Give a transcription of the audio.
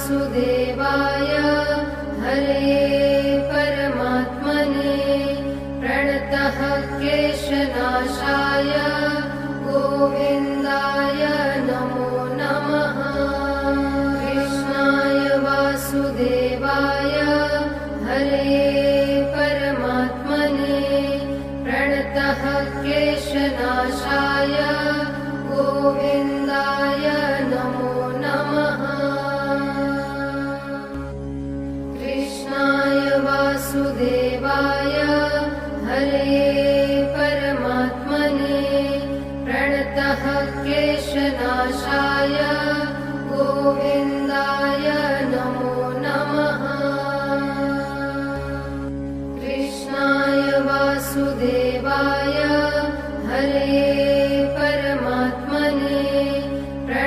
वासुदेवाय हरे परमात्मने प्रणतः क्लेशनाशाय गोविन्दाय नमो नमः। कृष्णाय वासुदेवाय हरे परमात्मने प्रणतः क्लेशनाशाय गोविन्दाय नमो नमः। कृष्णाय वासुदेवाय हरे परमात्मने प्रणतः क्लेशनाशाय गोविन्दाय नमो